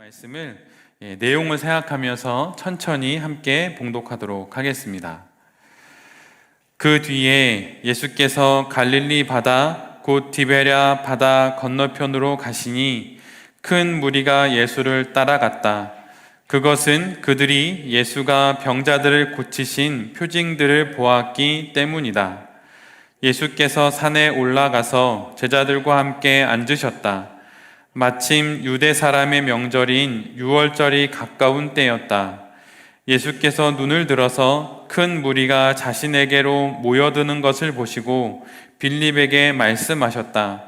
말씀을 내용을 생각하면서 천천히 함께 봉독하도록 하겠습니다. 그 뒤에 예수께서 갈릴리 바다 곧 디베랴 바다 건너편으로 가시니 큰 무리가 예수를 따라갔다. 그것은 그들이 예수가 병자들을 고치신 표징들을 보았기 때문이다. 예수께서 산에 올라가서 제자들과 함께 앉으셨다. 마침 유대 사람의 명절인 유월절이 가까운 때였다. 예수께서 눈을 들어서 큰 무리가 자신에게로 모여드는 것을 보시고 빌립에게 말씀하셨다.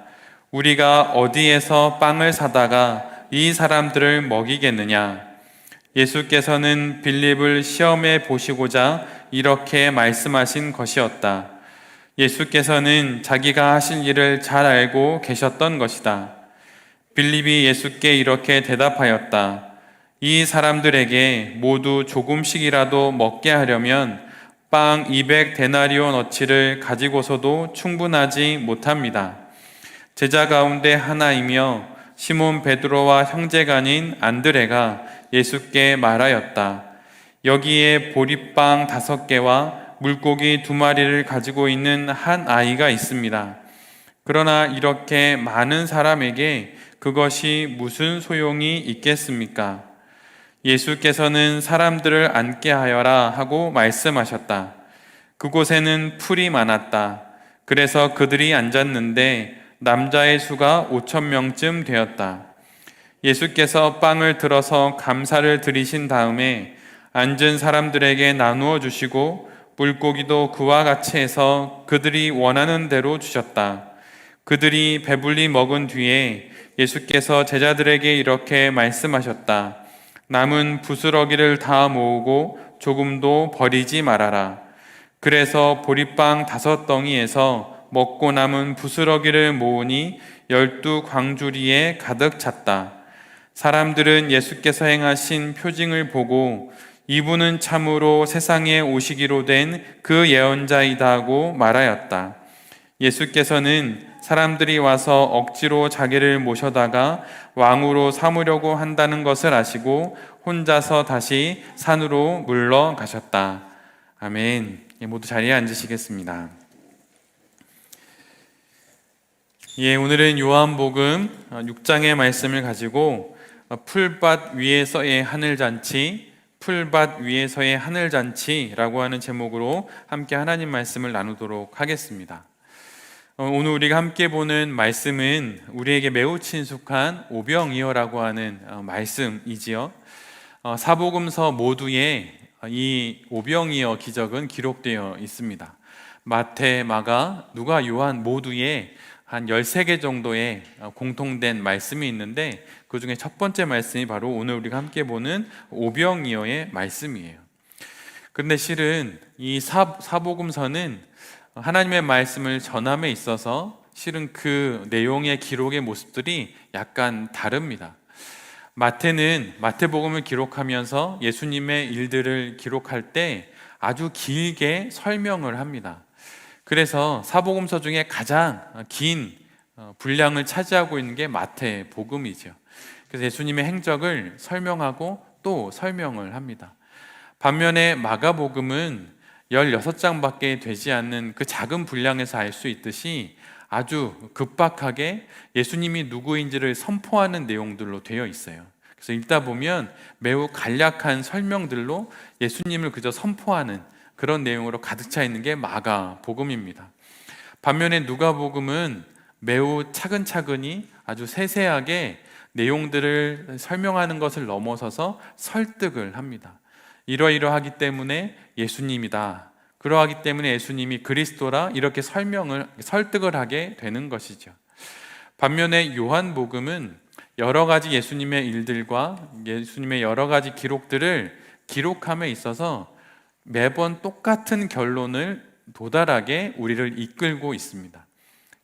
우리가 어디에서 빵을 사다가 이 사람들을 먹이겠느냐? 예수께서는 빌립을 시험해 보시고자 이렇게 말씀하신 것이었다. 예수께서는 자기가 하실 일을 잘 알고 계셨던 것이다. 빌립이 예수께 이렇게 대답하였다. 이 사람들에게 모두 조금씩이라도 먹게 하려면 빵 200데나리온어치를 가지고서도 충분하지 못합니다. 제자 가운데 하나이며 시몬 베드로와 형제간인 안드레가 예수께 말하였다. 여기에 보리빵 5개와 물고기 2마리를 가지고 있는 한 아이가 있습니다. 그러나 이렇게 많은 사람에게 그것이 무슨 소용이 있겠습니까? 예수께서는 사람들을 앉게 하여라 하고 말씀하셨다. 그곳에는 풀이 많았다. 그래서 그들이 앉았는데 남자의 수가 5,000명쯤 되었다. 예수께서 빵을 들어서 감사를 드리신 다음에 앉은 사람들에게 나누어 주시고 물고기도 그와 같이 해서 그들이 원하는 대로 주셨다. 그들이 배불리 먹은 뒤에 예수께서 제자들에게 이렇게 말씀하셨다. 남은 부스러기를 다 모으고 조금도 버리지 말아라. 그래서 보리빵 5덩이에서 먹고 남은 부스러기를 모으니 12광주리에 가득 찼다. 사람들은 예수께서 행하신 표징을 보고 이분은 참으로 세상에 오시기로 된 그 예언자이다 하고 말하였다. 예수께서는 사람들이 와서 억지로 자기를 모셔다가 왕으로 삼으려고 한다는 것을 아시고 혼자서 다시 산으로 물러가셨다. 아멘. 모두 자리에 앉으시겠습니다. 오늘은 요한복음 6장의 말씀을 가지고 풀밭 위에서의 하늘잔치, 풀밭 위에서의 하늘잔치라고 하는 제목으로 함께 하나님 말씀을 나누도록 하겠습니다. 오늘 우리가 함께 보는 말씀은 우리에게 매우 친숙한 오병이어라고 하는 말씀이지요. 사복음서 모두에 이 오병이어 기적은 기록되어 있습니다. 마태, 마가, 누가, 요한 모두에 한 13개 정도의 공통된 말씀이 있는데 그 중에 첫 번째 말씀이 바로 오늘 우리가 함께 보는 오병이어의 말씀이에요. 그런데 실은 이 사복음서는 하나님의 말씀을 전함에 있어서 실은 그 내용의 기록의 모습들이 약간 다릅니다. 마태는 마태복음을 기록하면서 예수님의 일들을 기록할 때 아주 길게 설명을 합니다. 그래서 사복음서 중에 가장 긴 분량을 차지하고 있는 게 마태복음이죠. 그래서 예수님의 행적을 설명하고 또 설명을 합니다. 반면에 마가복음은 16장밖에 되지 않는 그 작은 분량에서 알 수 있듯이 아주 급박하게 예수님이 누구인지를 선포하는 내용들로 되어 있어요. 그래서 읽다 보면 매우 간략한 설명들로 예수님을 그저 선포하는 그런 내용으로 가득 차 있는 게 마가복음입니다. 반면에 누가복음은 매우 차근차근히 아주 세세하게 내용들을 설명하는 것을 넘어서서 설득을 합니다. 이러이러하기 때문에 예수님이다. 그러하기 때문에 예수님이 그리스도라 이렇게 설득을 하게 되는 것이죠. 반면에 요한복음은 여러 가지 예수님의 일들과 예수님의 여러 가지 기록들을 기록함에 있어서 매번 똑같은 결론을 도달하게 우리를 이끌고 있습니다.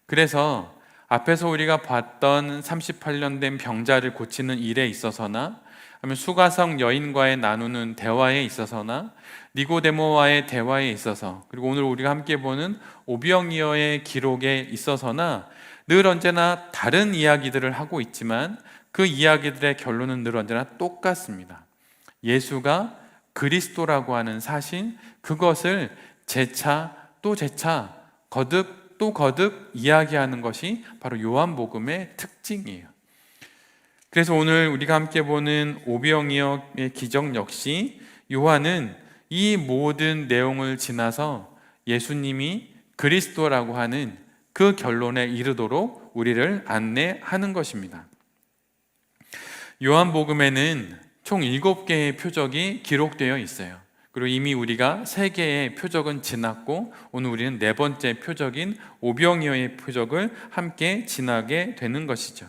그래서 앞에서 우리가 봤던 38년 된 병자를 고치는 일에 있어서나 아니면 수가성 여인과의 나누는 대화에 있어서나 니고데모와의 대화에 있어서 그리고 오늘 우리가 함께 보는 오병이어의 기록에 있어서나 늘 언제나 다른 이야기들을 하고 있지만 그 이야기들의 결론은 늘 언제나 똑같습니다. 예수가 그리스도라고 하는 사실, 그것을 재차 또 재차 거듭 또 거듭 이야기하는 것이 바로 요한복음의 특징이에요. 그래서 오늘 우리가 함께 보는 오병이어의 기적 역시 요한은 이 모든 내용을 지나서 예수님이 그리스도라고 하는 그 결론에 이르도록 우리를 안내하는 것입니다. 요한복음에는 총 7개의 표적이 기록되어 있어요. 그리고 이미 우리가 3개의 표적은 지났고 오늘 우리는 4번째 표적인 오병이어의 표적을 함께 지나게 되는 것이죠.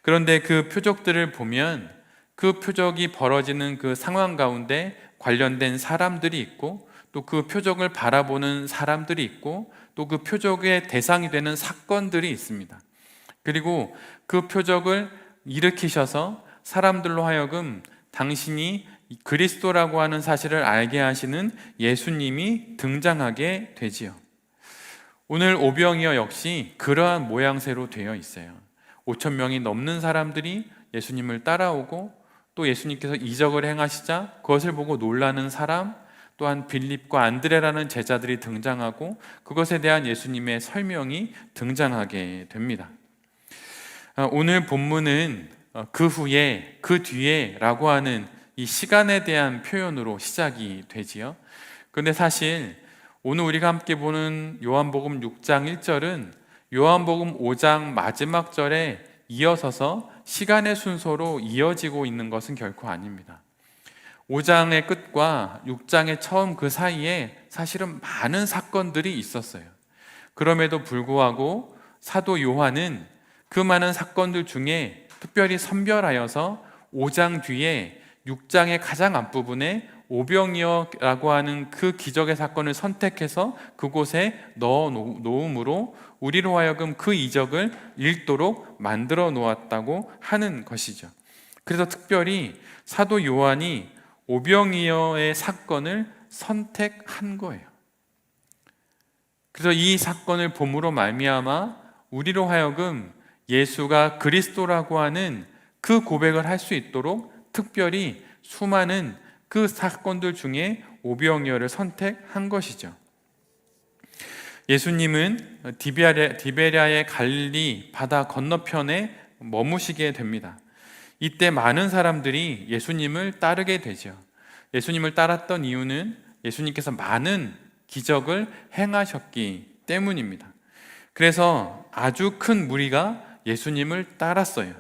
그런데 그 표적들을 보면 그 표적이 벌어지는 그 상황 가운데 관련된 사람들이 있고 또 그 표적을 바라보는 사람들이 있고 또 그 표적의 대상이 되는 사건들이 있습니다. 그리고 그 표적을 일으키셔서 사람들로 하여금 당신이 그리스도라고 하는 사실을 알게 하시는 예수님이 등장하게 되지요. 오늘 오병이어 역시 그러한 모양새로 되어 있어요. 5천 명이 넘는 사람들이 예수님을 따라오고 또 예수님께서 이적을 행하시자 그것을 보고 놀라는 사람, 또한 빌립과 안드레라는 제자들이 등장하고 그것에 대한 예수님의 설명이 등장하게 됩니다. 오늘 본문은 그 후에, 그 뒤에 라고 하는 이 시간에 대한 표현으로 시작이 되지요. 그런데 사실 오늘 우리가 함께 보는 요한복음 6장 1절은 요한복음 5장 마지막 절에 이어서서 시간의 순서로 이어지고 있는 것은 결코 아닙니다. 5장의 끝과 6장의 처음 그 사이에 사실은 많은 사건들이 있었어요. 그럼에도 불구하고 사도 요한은 그 많은 사건들 중에 특별히 선별하여서 5장 뒤에 6장의 가장 앞부분에 오병이어라고 하는 그 기적의 사건을 선택해서 그곳에 넣어 놓음으로 우리로 하여금 그 이적을 읽도록 만들어 놓았다고 하는 것이죠. 그래서 특별히 사도 요한이 오병이어의 사건을 선택한 거예요. 그래서 이 사건을 봄으로 말미암아 우리로 하여금 예수가 그리스도라고 하는 그 고백을 할 수 있도록 특별히 수많은 그 사건들 중에 오병이어를 선택한 것이죠. 예수님은 디베랴의 갈릴리 바다 건너편에 머무시게 됩니다. 이때 많은 사람들이 예수님을 따르게 되죠. 예수님을 따랐던 이유는 예수님께서 많은 기적을 행하셨기 때문입니다. 그래서 아주 큰 무리가 예수님을 따랐어요.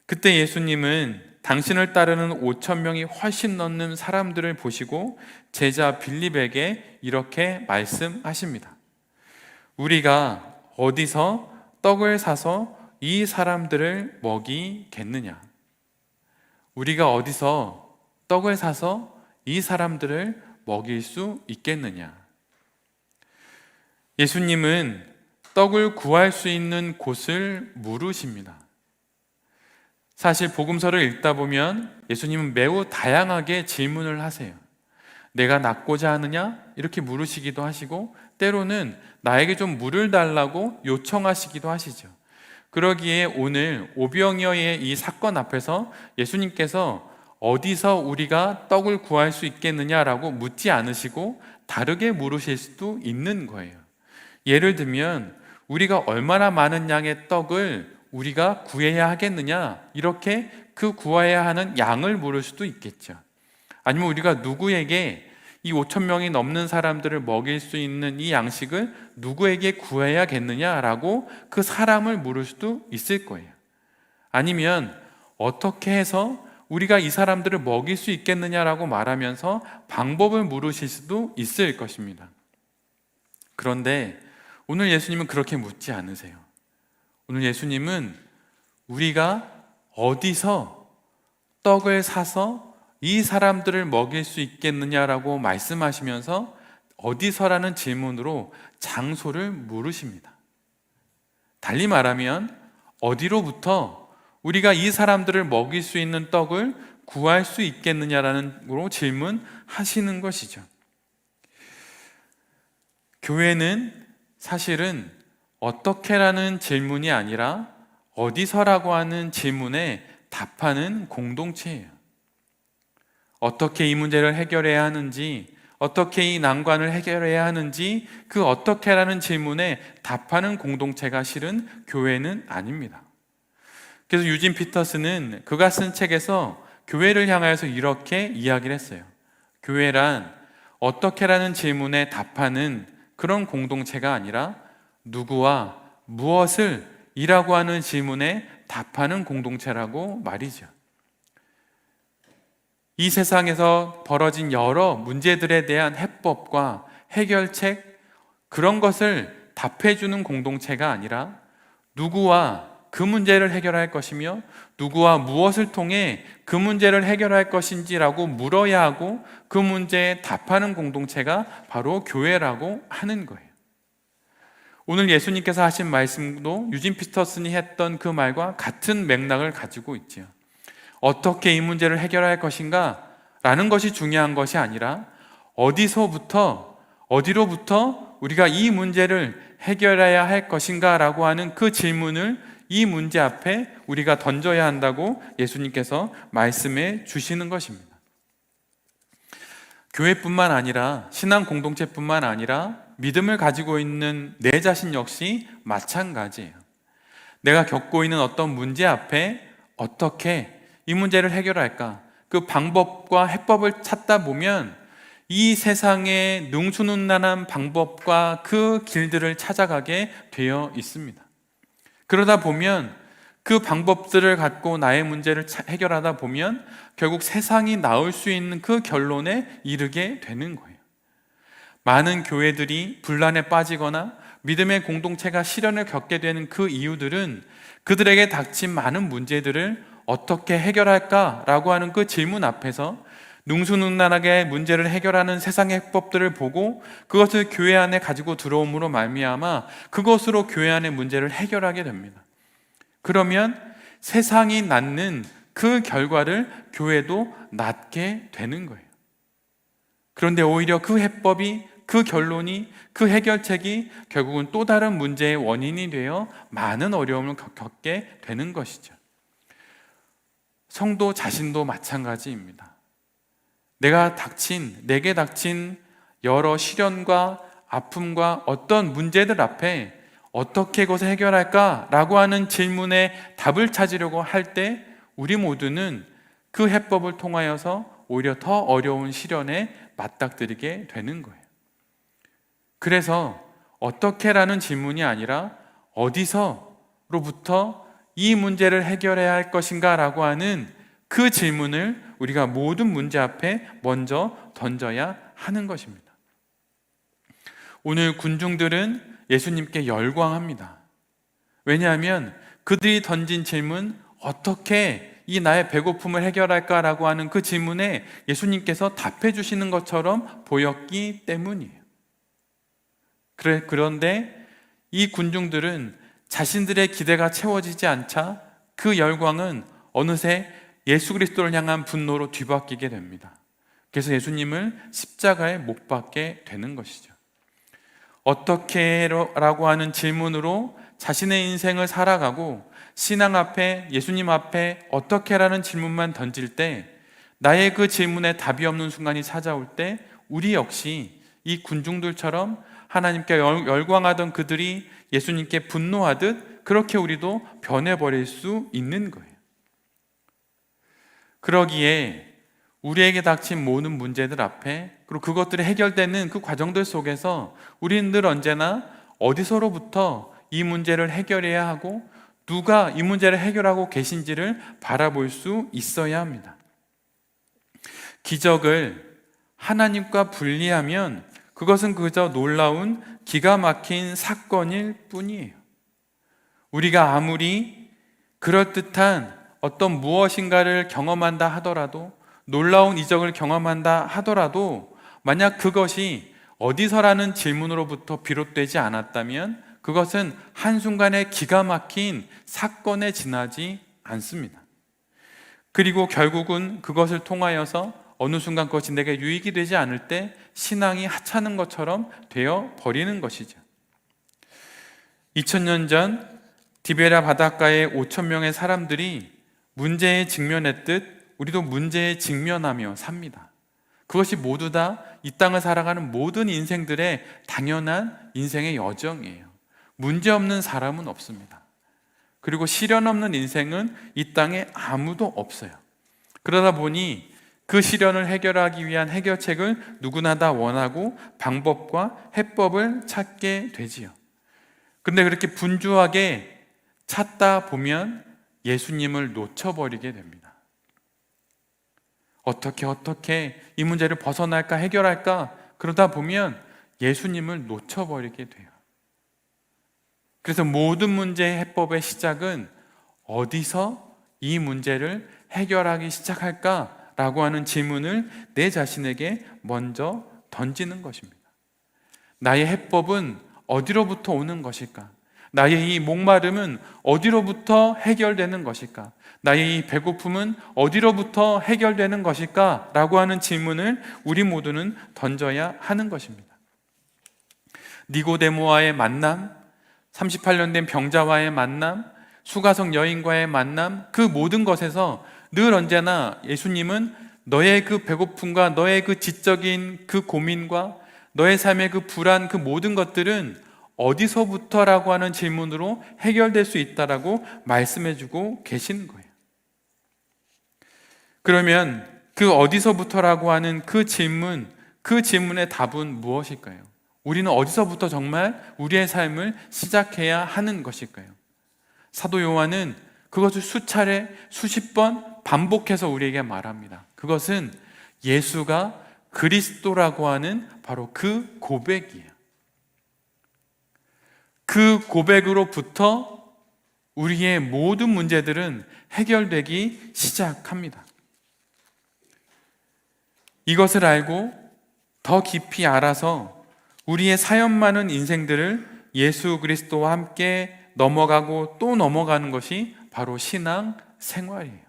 그때 예수님은 당신을 따르는 5천 명이 훨씬 넘는 사람들을 보시고 제자 빌립에게 이렇게 말씀하십니다. 우리가 어디서 떡을 사서 이 사람들을 먹이겠느냐? 우리가 어디서 떡을 사서 이 사람들을 먹일 수 있겠느냐? 예수님은 떡을 구할 수 있는 곳을 물으십니다. 사실 복음서를 읽다 보면 예수님은 매우 다양하게 질문을 하세요. 내가 낫고자 하느냐? 이렇게 물으시기도 하시고 때로는 나에게 좀 물을 달라고 요청하시기도 하시죠. 그러기에 오늘 오병이어의 이 사건 앞에서 예수님께서 어디서 우리가 떡을 구할 수 있겠느냐라고 묻지 않으시고 다르게 물으실 수도 있는 거예요. 예를 들면 우리가 얼마나 많은 양의 떡을 우리가 구해야 하겠느냐, 이렇게 그 구해야 하는 양을 물을 수도 있겠죠. 아니면 우리가 누구에게 이 5천 명이 넘는 사람들을 먹일 수 있는 이 양식을 누구에게 구해야겠느냐라고 그 사람을 물을 수도 있을 거예요. 아니면 어떻게 해서 우리가 이 사람들을 먹일 수 있겠느냐라고 말하면서 방법을 물으실 수도 있을 것입니다. 그런데 오늘 예수님은 그렇게 묻지 않으세요. 오늘 예수님은 우리가 어디서 떡을 사서 이 사람들을 먹일 수 있겠느냐라고 말씀하시면서 어디서라는 질문으로 장소를 물으십니다. 달리 말하면 어디로부터 우리가 이 사람들을 먹일 수 있는 떡을 구할 수 있겠느냐라는 으로 질문하시는 것이죠. 교회는 사실은 어떻게라는 질문이 아니라 어디서라고 하는 질문에 답하는 공동체예요. 어떻게 이 문제를 해결해야 하는지, 어떻게 이 난관을 해결해야 하는지, 그 어떻게라는 질문에 답하는 공동체가 실은 교회는 아닙니다. 그래서 유진 피터스는 그가 쓴 책에서 교회를 향하여서 이렇게 이야기를 했어요. 교회란 어떻게라는 질문에 답하는 그런 공동체가 아니라 누구와 무엇을 이라고 하는 질문에 답하는 공동체라고 말이죠. 이 세상에서 벌어진 여러 문제들에 대한 해법과 해결책, 그런 것을 답해주는 공동체가 아니라 누구와 그 문제를 해결할 것이며 누구와 무엇을 통해 그 문제를 해결할 것인지라고 물어야 하고 그 문제에 답하는 공동체가 바로 교회라고 하는 거예요. 오늘 예수님께서 하신 말씀도 유진 피터슨이 했던 그 말과 같은 맥락을 가지고 있지요. 어떻게 이 문제를 해결할 것인가? 라는 것이 중요한 것이 아니라 어디서부터, 어디로부터 우리가 이 문제를 해결해야 할 것인가? 라고 하는 그 질문을 이 문제 앞에 우리가 던져야 한다고 예수님께서 말씀해 주시는 것입니다. 교회뿐만 아니라 신앙 공동체뿐만 아니라 믿음을 가지고 있는 내 자신 역시 마찬가지예요. 내가 겪고 있는 어떤 문제 앞에 어떻게 이 문제를 해결할까? 그 방법과 해법을 찾다 보면 이 세상의 능수능란한 방법과 그 길들을 찾아가게 되어 있습니다. 그러다 보면 그 방법들을 갖고 나의 문제를 해결하다 보면 결국 세상이 나올 수 있는 그 결론에 이르게 되는 거예요. 많은 교회들이 분란에 빠지거나 믿음의 공동체가 시련을 겪게 되는 그 이유들은 그들에게 닥친 많은 문제들을 어떻게 해결할까라고 하는 그 질문 앞에서 능수능란하게 문제를 해결하는 세상의 해법들을 보고 그것을 교회 안에 가지고 들어옴으로 말미암아 그것으로 교회 안의 문제를 해결하게 됩니다. 그러면 세상이 낳는 그 결과를 교회도 낳게 되는 거예요. 그런데 오히려 그 해법이, 그 결론이, 그 해결책이 결국은 또 다른 문제의 원인이 되어 많은 어려움을 겪게 되는 것이죠. 성도 자신도 마찬가지입니다. 내게 닥친 여러 시련과 아픔과 어떤 문제들 앞에 어떻게 그것을 해결할까라고 하는 질문에 답을 찾으려고 할 때 우리 모두는 그 해법을 통하여서 오히려 더 어려운 시련에 맞닥뜨리게 되는 거예요. 그래서 어떻게라는 질문이 아니라 어디서로부터 이 문제를 해결해야 할 것인가 라고 하는 그 질문을 우리가 모든 문제 앞에 먼저 던져야 하는 것입니다. 오늘 군중들은 예수님께 열광합니다. 왜냐하면 그들이 던진 질문, 어떻게 이 나의 배고픔을 해결할까라고 하는 그 질문에 예수님께서 답해 주시는 것처럼 보였기 때문이에요. 그런데 이 군중들은 자신들의 기대가 채워지지 않자 그 열광은 어느새 예수 그리스도를 향한 분노로 뒤바뀌게 됩니다. 그래서 예수님을 십자가에 못 박게 되는 것이죠. 어떻게라고 하는 질문으로 자신의 인생을 살아가고 신앙 앞에, 예수님 앞에 어떻게라는 질문만 던질 때 나의 그 질문에 답이 없는 순간이 찾아올 때 우리 역시 이 군중들처럼 하나님께 열광하던 그들이 예수님께 분노하듯 그렇게 우리도 변해버릴 수 있는 거예요. 그러기에 우리에게 닥친 모든 문제들 앞에 그리고 그것들이 해결되는 그 과정들 속에서 우리는 늘 언제나 어디서로부터 이 문제를 해결해야 하고 누가 이 문제를 해결하고 계신지를 바라볼 수 있어야 합니다. 기적을 하나님과 분리하면 그것은 그저 놀라운 기가 막힌 사건일 뿐이에요. 우리가 아무리 그럴듯한 어떤 무엇인가를 경험한다 하더라도, 놀라운 이적을 경험한다 하더라도 만약 그것이 어디서라는 질문으로부터 비롯되지 않았다면 그것은 한순간에 기가 막힌 사건에 지나지 않습니다. 그리고 결국은 그것을 통하여서 어느 순간 그것이 내게 유익이 되지 않을 때 신앙이 하찮은 것처럼 되어 버리는 것이죠. 2000년 전 디베라 바닷가에 5천 명의 사람들이 문제에 직면했듯 우리도 문제에 직면하며 삽니다. 그것이 모두 다 이 땅을 살아가는 모든 인생들의 당연한 인생의 여정이에요. 문제 없는 사람은 없습니다. 그리고 시련 없는 인생은 이 땅에 아무도 없어요. 그러다 보니 그 시련을 해결하기 위한 해결책을 누구나 다 원하고 방법과 해법을 찾게 되지요. 근데 그렇게 분주하게 찾다 보면 예수님을 놓쳐버리게 됩니다. 어떻게 이 문제를 벗어날까, 해결할까, 그러다 보면 예수님을 놓쳐버리게 돼요. 그래서 모든 문제의 해법의 시작은 어디서 이 문제를 해결하기 시작할까라고 하는 질문을 내 자신에게 먼저 던지는 것입니다. 나의 해법은 어디로부터 오는 것일까? 나의 이 목마름은 어디로부터 해결되는 것일까? 나의 이 배고픔은 어디로부터 해결되는 것일까? 라고 하는 질문을 우리 모두는 던져야 하는 것입니다. 니고데모와의 만남, 38년 된 병자와의 만남, 수가성 여인과의 만남, 그 모든 것에서 늘 언제나 예수님은 너의 그 배고픔과 너의 그 지적인 그 고민과 너의 삶의 그 불안, 그 모든 것들은 어디서부터라고 하는 질문으로 해결될 수 있다라고 말씀해주고 계시는 거예요. 그러면 그 어디서부터라고 하는 그 질문, 그 질문의 답은 무엇일까요? 우리는 어디서부터 정말 우리의 삶을 시작해야 하는 것일까요? 사도 요한은 그것을 수차례, 수십 번 반복해서 우리에게 말합니다. 그것은 예수가 그리스도라고 하는 바로 그 고백이에요. 그 고백으로부터 우리의 모든 문제들은 해결되기 시작합니다. 이것을 알고 더 깊이 알아서 우리의 사연 많은 인생들을 예수 그리스도와 함께 넘어가고 또 넘어가는 것이 바로 신앙 생활이에요.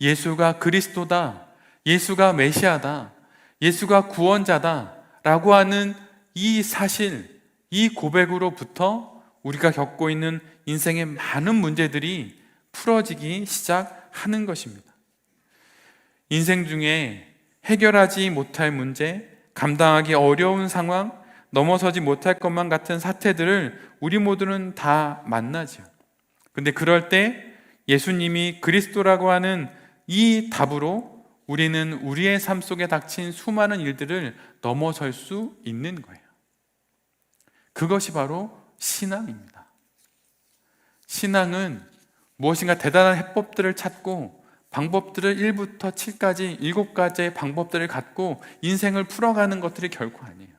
예수가 그리스도다, 예수가 메시아다, 예수가 구원자다 라고 하는 이 사실, 이 고백으로부터 우리가 겪고 있는 인생의 많은 문제들이 풀어지기 시작하는 것입니다. 인생 중에 해결하지 못할 문제, 감당하기 어려운 상황, 넘어서지 못할 것만 같은 사태들을 우리 모두는 다 만나죠. 근데 그럴 때 예수님이 그리스도라고 하는 이 답으로 우리는 우리의 삶 속에 닥친 수많은 일들을 넘어설 수 있는 거예요. 그것이 바로 신앙입니다. 신앙은 무엇인가 대단한 해법들을 찾고 방법들을 1부터 7까지 7가지의 방법들을 갖고 인생을 풀어가는 것들이 결코 아니에요.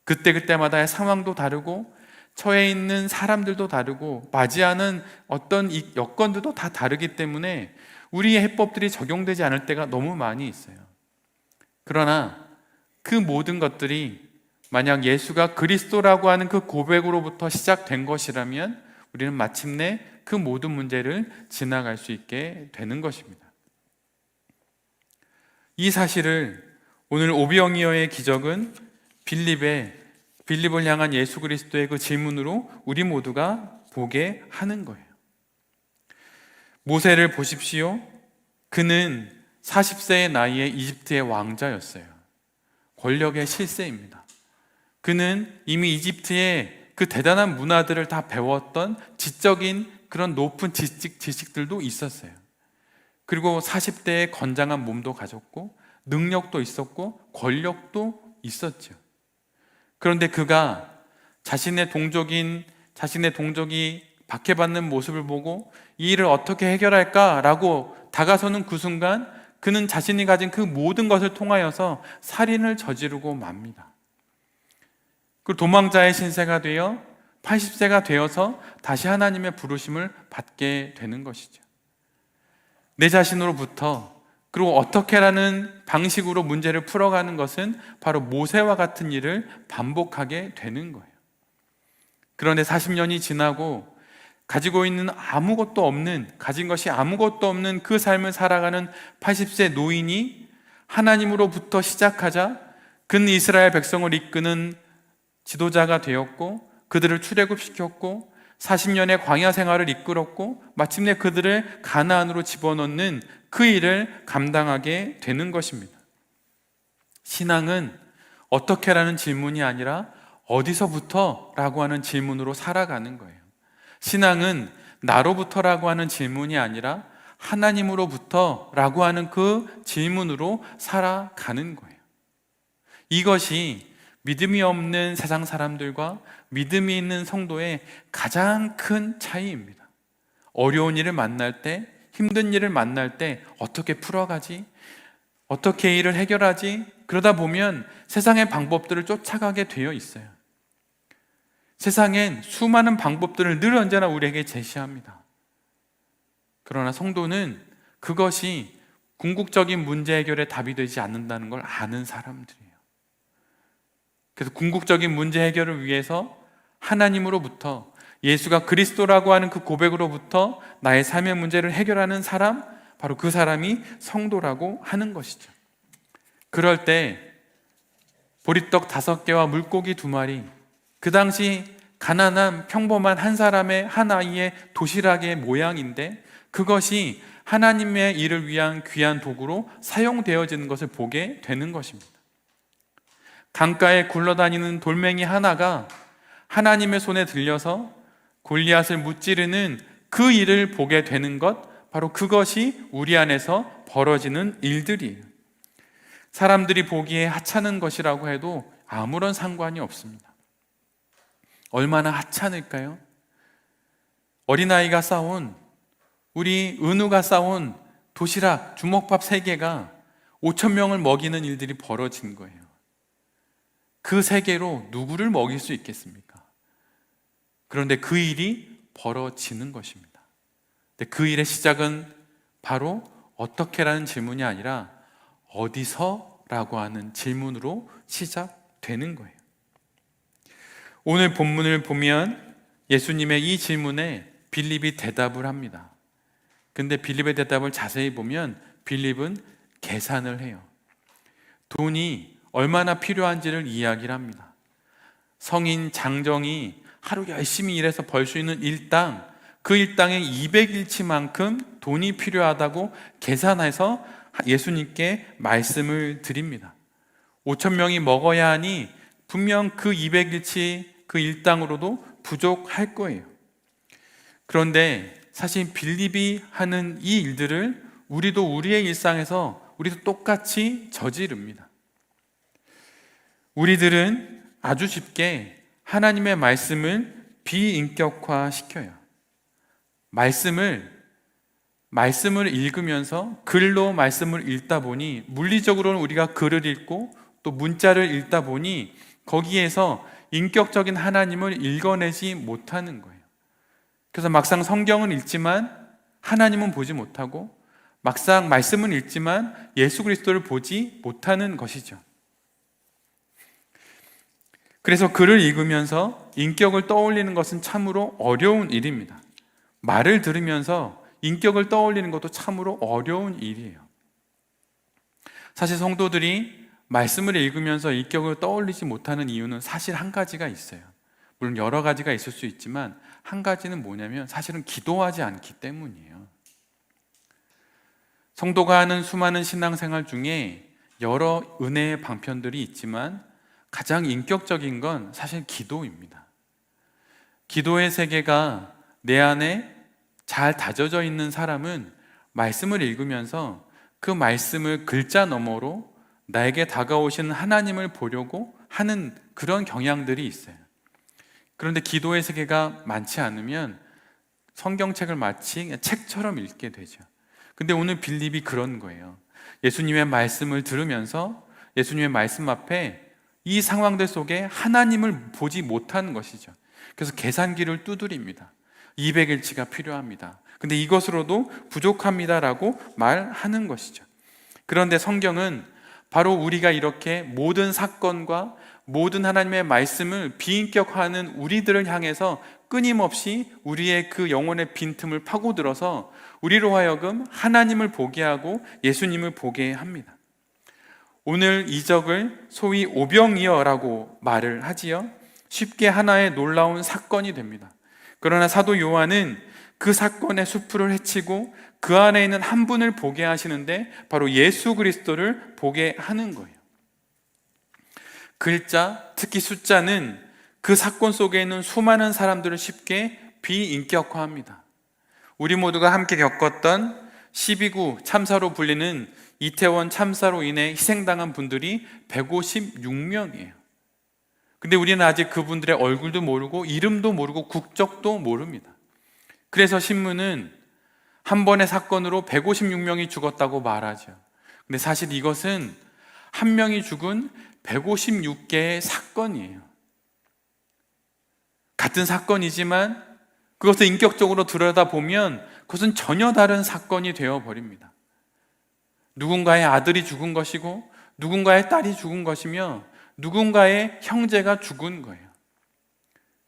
그때그때마다의 상황도 다르고 처해 있는 사람들도 다르고 맞이하는 어떤 여건들도 다 다르기 때문에 우리의 해법들이 적용되지 않을 때가 너무 많이 있어요. 그러나 그 모든 것들이 만약 예수가 그리스도라고 하는 그 고백으로부터 시작된 것이라면 우리는 마침내 그 모든 문제를 지나갈 수 있게 되는 것입니다. 이 사실을 오늘 오비영이어의 기적은 빌립을 향한 예수 그리스도의 그 질문으로 우리 모두가 보게 하는 거예요. 모세를 보십시오. 그는 40세의 나이에 이집트의 왕자였어요. 권력의 실세입니다. 그는 이미 이집트의 그 대단한 문화들을 다 배웠던 지적인 그런 높은 지식들도 있었어요. 그리고 40대의 건장한 몸도 가졌고 능력도 있었고 권력도 있었죠. 그런데 그가 자신의 동족이 박해받는 모습을 보고 이 일을 어떻게 해결할까라고 다가서는 그 순간 그는 자신이 가진 그 모든 것을 통하여서 살인을 저지르고 맙니다. 그 도망자의 신세가 되어 80세가 되어서 다시 하나님의 부르심을 받게 되는 것이죠. 내 자신으로부터 그리고 어떻게라는 방식으로 문제를 풀어가는 것은 바로 모세와 같은 일을 반복하게 되는 거예요. 그런데 40년이 지나고 가진 것이 아무것도 없는 그 삶을 살아가는 80세 노인이 하나님으로부터 시작하자 그는 이스라엘 백성을 이끄는 지도자가 되었고 그들을 출애굽시켰고 40년의 광야 생활을 이끌었고 마침내 그들을 가나안으로 집어넣는 그 일을 감당하게 되는 것입니다. 신앙은 어떻게라는 질문이 아니라 어디서부터? 라고 하는 질문으로 살아가는 거예요. 신앙은 나로부터라고 하는 질문이 아니라 하나님으로부터 라고 하는 그 질문으로 살아가는 거예요. 이것이 믿음이 없는 세상 사람들과 믿음이 있는 성도의 가장 큰 차이입니다. 어려운 일을 만날 때, 힘든 일을 만날 때 어떻게 풀어가지? 어떻게 일을 해결하지? 그러다 보면 세상의 방법들을 쫓아가게 되어 있어요. 세상엔 수많은 방법들을 늘 언제나 우리에게 제시합니다. 그러나 성도는 그것이 궁극적인 문제 해결의 답이 되지 않는다는 걸 아는 사람들이에요. 그래서 궁극적인 문제 해결을 위해서 하나님으로부터, 예수가 그리스도라고 하는 그 고백으로부터 나의 삶의 문제를 해결하는 사람, 바로 그 사람이 성도라고 하는 것이죠. 그럴 때 보리떡 5개와 물고기 2마리, 그 당시 가난한 평범한 한 사람의 한 아이의 도시락의 모양인데 그것이 하나님의 일을 위한 귀한 도구로 사용되어지는 것을 보게 되는 것입니다. 강가에 굴러다니는 돌멩이 하나가 하나님의 손에 들려서 골리앗을 무찌르는 그 일을 보게 되는 것, 바로 그것이 우리 안에서 벌어지는 일들이에요. 사람들이 보기에 하찮은 것이라고 해도 아무런 상관이 없습니다. 얼마나 하찮을까요? 어린아이가 싸온, 우리 은우가 싸온 도시락, 주먹밥 3개가 5,000명을 먹이는 일들이 벌어진 거예요. 그 3개로 누구를 먹일 수 있겠습니까? 그런데 그 일이 벌어지는 것입니다. 근데 그 일의 시작은 바로 어떻게라는 질문이 아니라 어디서? 라고 하는 질문으로 시작되는 거예요. 오늘 본문을 보면 예수님의 이 질문에 빌립이 대답을 합니다. 근데 빌립의 대답을 자세히 보면 빌립은 계산을 해요. 돈이 얼마나 필요한지를 이야기를 합니다. 성인 장정이 하루 열심히 일해서 벌 수 있는 일당, 그 일당의 200일치만큼 돈이 필요하다고 계산해서 예수님께 말씀을 드립니다. 5,000명이 먹어야 하니 분명 그 200일치 그 일당으로도 부족할 거예요. 그런데 사실 빌립이 하는 이 일들을 우리도 우리의 일상에서 우리도 똑같이 저지릅니다. 우리들은 아주 쉽게 하나님의 말씀을 비인격화 시켜요. 말씀을 읽으면서 글로 말씀을 읽다 보니 물리적으로는 우리가 글을 읽고 또 문자를 읽다 보니 거기에서 인격적인 하나님을 읽어내지 못하는 거예요. 그래서 막상 성경은 읽지만 하나님은 보지 못하고 막상 말씀은 읽지만 예수 그리스도를 보지 못하는 것이죠. 그래서 글을 읽으면서 인격을 떠올리는 것은 참으로 어려운 일입니다. 말을 들으면서 인격을 떠올리는 것도 참으로 어려운 일이에요. 사실 성도들이 말씀을 읽으면서 인격을 떠올리지 못하는 이유는 사실 한 가지가 있어요. 물론 여러 가지가 있을 수 있지만 한 가지는 뭐냐면 사실은 기도하지 않기 때문이에요. 성도가 하는 수많은 신앙생활 중에 여러 은혜의 방편들이 있지만 가장 인격적인 건 사실 기도입니다. 기도의 세계가 내 안에 잘 다져져 있는 사람은 말씀을 읽으면서 그 말씀을 글자 너머로 나에게 다가오시는 하나님을 보려고 하는 그런 경향들이 있어요. 그런데 기도의 세계가 많지 않으면 성경책을 마치 책처럼 읽게 되죠. 근데 오늘 빌립이 그런 거예요. 예수님의 말씀을 들으면서 예수님의 말씀 앞에 이 상황들 속에 하나님을 보지 못하는 것이죠. 그래서 계산기를 두드립니다. 200일치가 필요합니다. 근데 이것으로도 부족합니다라고 말하는 것이죠. 그런데 성경은 바로 우리가 이렇게 모든 사건과 모든 하나님의 말씀을 비인격화하는 우리들을 향해서 끊임없이 우리의 그 영혼의 빈틈을 파고들어서 우리로 하여금 하나님을 보게 하고 예수님을 보게 합니다. 오늘 이적을 소위 오병이어라고 말을 하지요. 쉽게 하나의 놀라운 사건이 됩니다. 그러나 사도 요한은 그 사건의 수풀을 헤치고 그 안에 있는 한 분을 보게 하시는데 바로 예수 그리스도를 보게 하는 거예요. 글자, 특히 숫자는 그 사건 속에 있는 수많은 사람들을 쉽게 비인격화합니다. 우리 모두가 함께 겪었던 12.9 참사로 불리는 이태원 참사로 인해 희생당한 분들이 156명이에요. 근데 우리는 아직 그분들의 얼굴도 모르고 이름도 모르고 국적도 모릅니다. 그래서 신문은 한 번의 사건으로 156명이 죽었다고 말하죠. 근데 사실 이것은 한 명이 죽은 156개의 사건이에요. 같은 사건이지만 그것을 인격적으로 들여다보면 그것은 전혀 다른 사건이 되어버립니다. 누군가의 아들이 죽은 것이고 누군가의 딸이 죽은 것이며 누군가의 형제가 죽은 거예요.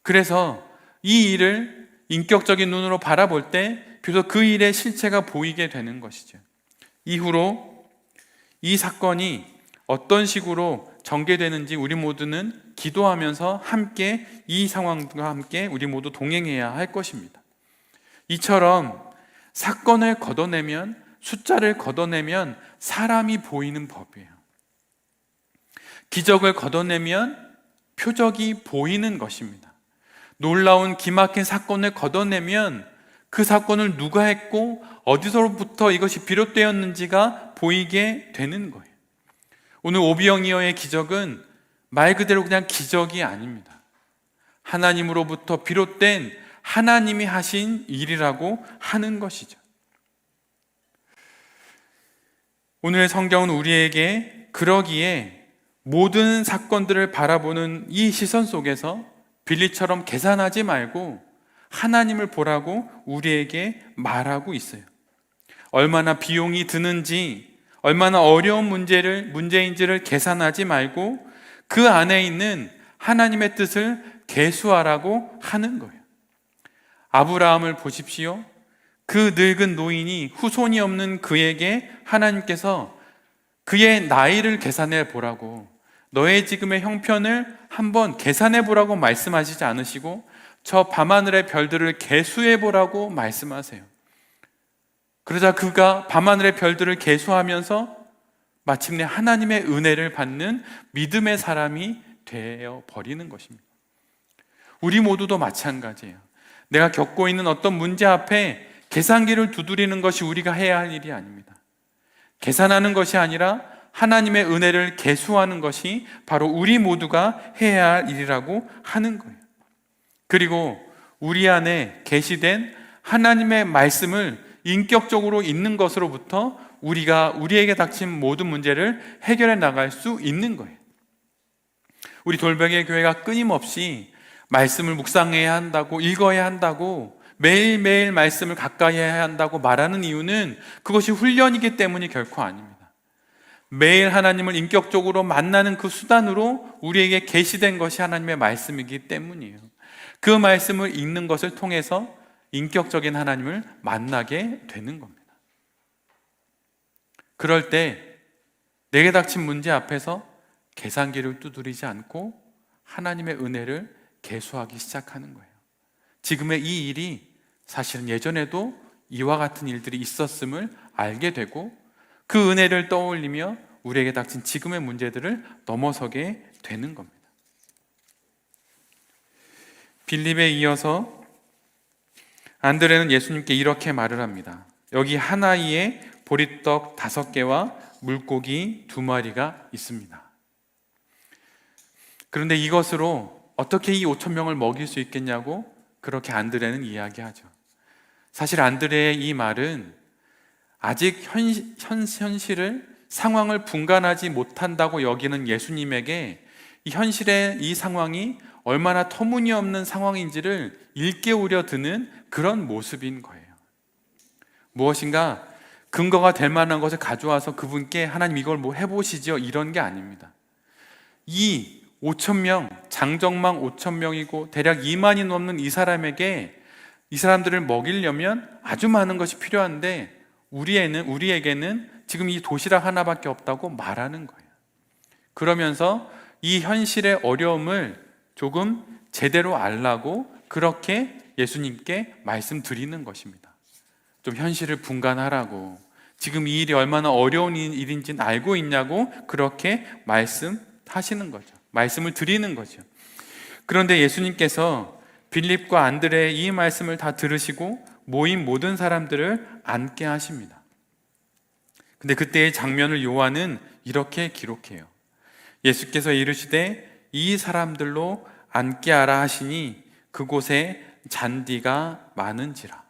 그래서 이 일을 인격적인 눈으로 바라볼 때 비로소 그 일의 실체가 보이게 되는 것이죠. 이후로 이 사건이 어떤 식으로 전개되는지 우리 모두는 기도하면서 함께 이 상황과 함께 우리 모두 동행해야 할 것입니다. 이처럼 사건을 걷어내면, 숫자를 걷어내면 사람이 보이는 법이에요. 기적을 걷어내면 표적이 보이는 것입니다. 놀라운 기막힌 사건을 걷어내면 그 사건을 누가 했고 어디서부터 이것이 비롯되었는지가 보이게 되는 거예요. 오늘 오비영이어의 기적은 말 그대로 그냥 기적이 아닙니다. 하나님으로부터 비롯된 하나님이 하신 일이라고 하는 것이죠. 오늘의 성경은 우리에게 그러기에 모든 사건들을 바라보는 이 시선 속에서 빌리처럼 계산하지 말고 하나님을 보라고 우리에게 말하고 있어요. 얼마나 비용이 드는지, 얼마나 어려운 문제인지를 계산하지 말고 그 안에 있는 하나님의 뜻을 계수하라고 하는 거예요. 아브라함을 보십시오. 그 늙은 노인이 후손이 없는 그에게 하나님께서 그의 나이를 계산해 보라고, 너의 지금의 형편을 한번 계산해 보라고 말씀하시지 않으시고 저 밤하늘의 별들을 계수해 보라고 말씀하세요. 그러자 그가 밤하늘의 별들을 계수하면서 마침내 하나님의 은혜를 받는 믿음의 사람이 되어 버리는 것입니다. 우리 모두도 마찬가지예요. 내가 겪고 있는 어떤 문제 앞에 계산기를 두드리는 것이 우리가 해야 할 일이 아닙니다. 계산하는 것이 아니라 하나님의 은혜를 계수하는 것이 바로 우리 모두가 해야 할 일이라고 하는 거예요. 그리고 우리 안에 계시된 하나님의 말씀을 인격적으로 있는 것으로부터 우리에게 닥친 모든 문제를 해결해 나갈 수 있는 거예요. 우리 돌베개 교회가 끊임없이 말씀을 묵상해야 한다고, 읽어야 한다고, 매일매일 말씀을 가까이 해야 한다고 말하는 이유는 그것이 훈련이기 때문이 결코 아닙니다. 매일 하나님을 인격적으로 만나는 그 수단으로 우리에게 계시된 것이 하나님의 말씀이기 때문이에요. 그 말씀을 읽는 것을 통해서 인격적인 하나님을 만나게 되는 겁니다. 그럴 때 내게 닥친 문제 앞에서 계산기를 두드리지 않고 하나님의 은혜를 계수하기 시작하는 거예요. 지금의 이 일이 사실은 예전에도 이와 같은 일들이 있었음을 알게 되고 그 은혜를 떠올리며 우리에게 닥친 지금의 문제들을 넘어서게 되는 겁니다. 빌립에 이어서 안드레는 예수님께 이렇게 말을 합니다. 여기 하나이에 보리떡 5개와 물고기 2마리가 있습니다. 그런데 이것으로 어떻게 이 5,000명을 먹일 수 있겠냐고 그렇게 안드레는 이야기하죠. 사실 안드레의 이 말은 아직 현실을, 상황을 분간하지 못한다고 여기는 예수님에게 이 현실의 이 상황이 얼마나 터무니없는 상황인지를 일깨우려 드는 그런 모습인 거예요. 무엇인가 근거가 될 만한 것을 가져와서 그분께 하나님 이걸 뭐 해보시죠, 이런 게 아닙니다. 이 5,000명, 장정망 5,000명이고 대략 2만이 넘는 이 사람들을 먹이려면 아주 많은 것이 필요한데 우리에게는 지금 이 도시락 하나밖에 없다고 말하는 거예요. 그러면서 이 현실의 어려움을 조금 제대로 알라고 그렇게 예수님께 말씀드리는 것입니다. 좀 현실을 분간하라고, 지금 이 일이 얼마나 어려운 일인지는 알고 있냐고 그렇게 말씀하시는 거죠. 말씀을 드리는 거죠. 그런데 예수님께서 빌립과 안드레의 이 말씀을 다 들으시고 모인 모든 사람들을 앉게 하십니다. 근데 그때의 장면을 요한은 이렇게 기록해요. 예수께서 이르시되 이 사람들로 앉게 하라 하시니 그곳에 잔디가 많은지라.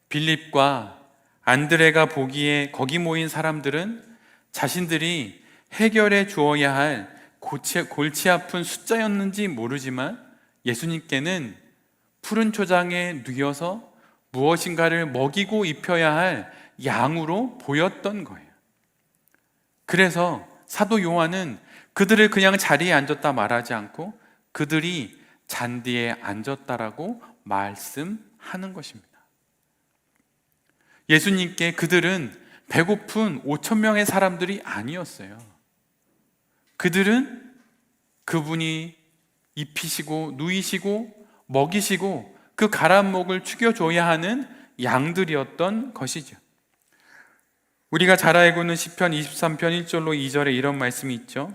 빌립과 안드레가 보기에 거기 모인 사람들은 자신들이 해결해 주어야 할 골치 아픈 숫자였는지 모르지만 예수님께는 푸른 초장에 누워서 무엇인가를 먹이고 입혀야 할 양으로 보였던 거예요. 그래서 사도 요한은 그들을 그냥 자리에 앉았다 말하지 않고 그들이 잔디에 앉았다라고 말씀하는 것입니다. 예수님께 그들은 배고픈 5천 명의 사람들이 아니었어요. 그들은 그분이 입히시고 누이시고 먹이시고 그 가란 목을 축여줘야 하는 양들이었던 것이죠. 우리가 잘 알고 있는 시편 23편 1절로 2절에 이런 말씀이 있죠.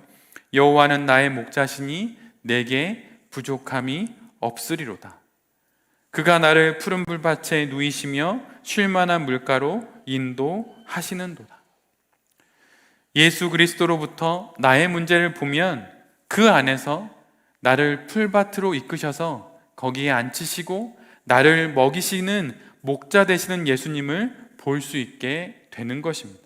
여호와는 나의 목자시니 내게 부족함이 없으리로다. 그가 나를 푸른 불밭에 누이시며 쉴 만한 물가로 인도하시는도다. 예수 그리스도로부터 나의 문제를 보면 그 안에서 나를 풀밭으로 이끄셔서 거기에 앉히시고 나를 먹이시는 목자 되시는 예수님을 볼 수 있게 되는 것입니다.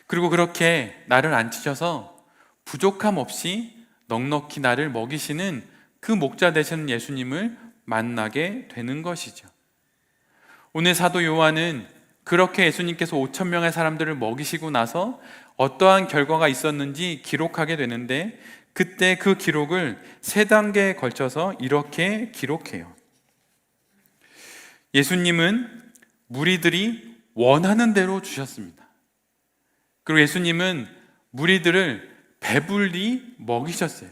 그리고 그렇게 나를 앉히셔서 부족함 없이 넉넉히 나를 먹이시는 그 목자 되시는 예수님을 만나게 되는 것이죠. 오늘 사도 요한은 그렇게 예수님께서 5천 명의 사람들을 먹이시고 나서 어떠한 결과가 있었는지 기록하게 되는데, 그때 그 기록을 3단계에 걸쳐서 이렇게 기록해요. 예수님은 무리들이 원하는 대로 주셨습니다. 그리고 예수님은 무리들을 배불리 먹이셨어요.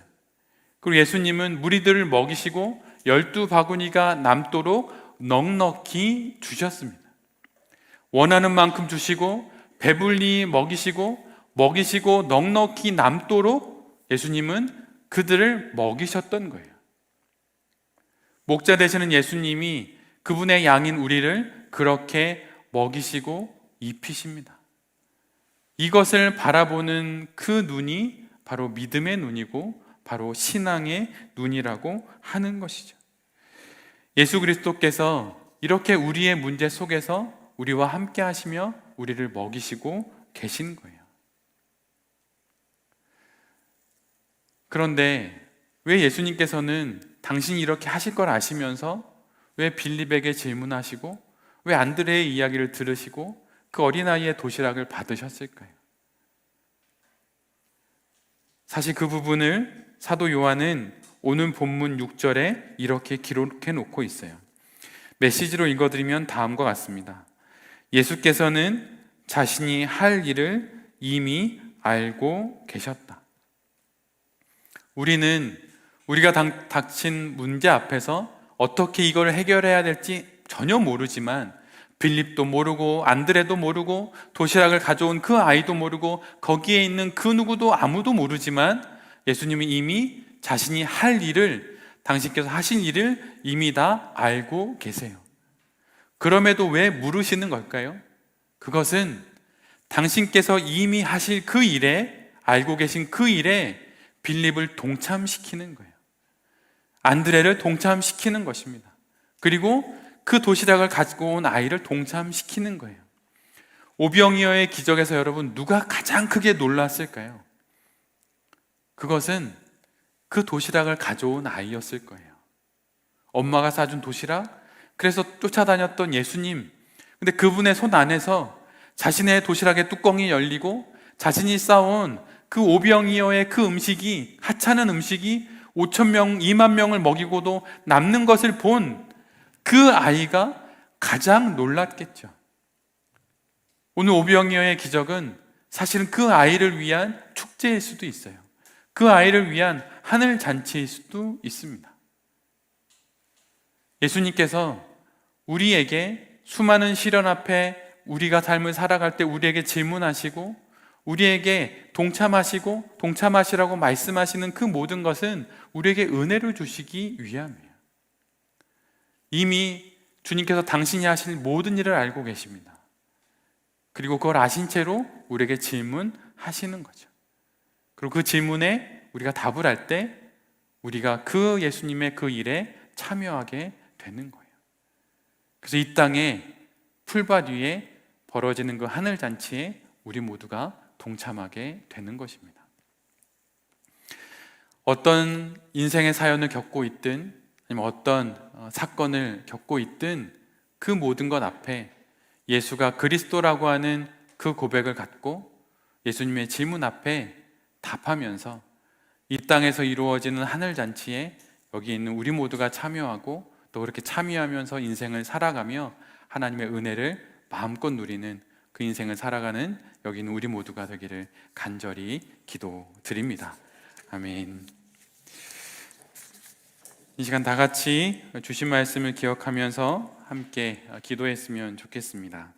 그리고 예수님은 무리들을 먹이시고 12바구니가 남도록 넉넉히 주셨습니다. 원하는 만큼 주시고 배불리 먹이시고 넉넉히 남도록 예수님은 그들을 먹이셨던 거예요. 목자 되시는 예수님이 그분의 양인 우리를 그렇게 먹이시고 입히십니다. 이것을 바라보는 그 눈이 바로 믿음의 눈이고 바로 신앙의 눈이라고 하는 것이죠. 예수 그리스도께서 이렇게 우리의 문제 속에서 우리와 함께 하시며 우리를 먹이시고 계신 거예요. 그런데 왜 예수님께서는 당신이 이렇게 하실 걸 아시면서 왜 빌립에게 질문하시고 왜 안드레의 이야기를 들으시고 그 어린아이의 도시락을 받으셨을까요? 사실 그 부분을 사도 요한은 오늘 본문 6절에 이렇게 기록해 놓고 있어요. 메시지로 읽어드리면 다음과 같습니다. 예수께서는 자신이 할 일을 이미 알고 계셨다. 우리는 우리가 닥친 문제 앞에서 어떻게 이걸 해결해야 될지 전혀 모르지만 빌립도 모르고 안드레도 모르고 도시락을 가져온 그 아이도 모르고 거기에 있는 그 누구도 아무도 모르지만 예수님은 이미 자신이 할 일을, 당신께서 하신 일을 이미 다 알고 계세요. 그럼에도 왜 물으시는 걸까요? 그것은 당신께서 이미 하실 그 일에, 알고 계신 그 일에 빌립을 동참시키는 거예요. 안드레를 동참시키는 것입니다. 그리고 그 도시락을 가지고 온 아이를 동참시키는 거예요. 오병이어의 기적에서 여러분 누가 가장 크게 놀랐을까요? 그것은 그 도시락을 가져온 아이였을 거예요. 엄마가 싸준 도시락, 그래서 쫓아다녔던 예수님, 근데 그분의 손 안에서 자신의 도시락의 뚜껑이 열리고 자신이 싸온 그 오병이어의 그 음식이, 하찮은 음식이 5천 명, 2만 명을 먹이고도 남는 것을 본 그 아이가 가장 놀랐겠죠. 오늘 오병이어의 기적은 사실은 그 아이를 위한 축제일 수도 있어요. 그 아이를 위한 하늘 잔치일 수도 있습니다. 예수님께서 우리에게 수많은 시련 앞에 우리가 삶을 살아갈 때 우리에게 질문하시고 우리에게 동참하시라고 말씀하시는 그 모든 것은 우리에게 은혜를 주시기 위함이에요. 이미 주님께서 당신이 하실 모든 일을 알고 계십니다. 그리고 그걸 아신 채로 우리에게 질문하시는 거죠. 그리고 그 질문에 우리가 답을 할 때 우리가 그 예수님의 그 일에 참여하게 되는 거예요. 그래서 이 땅에 풀밭 위에 벌어지는 그 하늘잔치에 우리 모두가 동참하게 되는 것입니다. 어떤 인생의 사연을 겪고 있든 아니면 어떤 사건을 겪고 있든 그 모든 것 앞에 예수가 그리스도라고 하는 그 고백을 갖고 예수님의 질문 앞에 답하면서 이 땅에서 이루어지는 하늘잔치에 여기 있는 우리 모두가 참여하고 또 그렇게 참여하면서 인생을 살아가며 하나님의 은혜를 마음껏 누리는 그 인생을 살아가는 여기 있는 우리 모두가 되기를 간절히 기도드립니다. 아멘. 이 시간 다 같이 주신 말씀을 기억하면서 함께 기도했으면 좋겠습니다.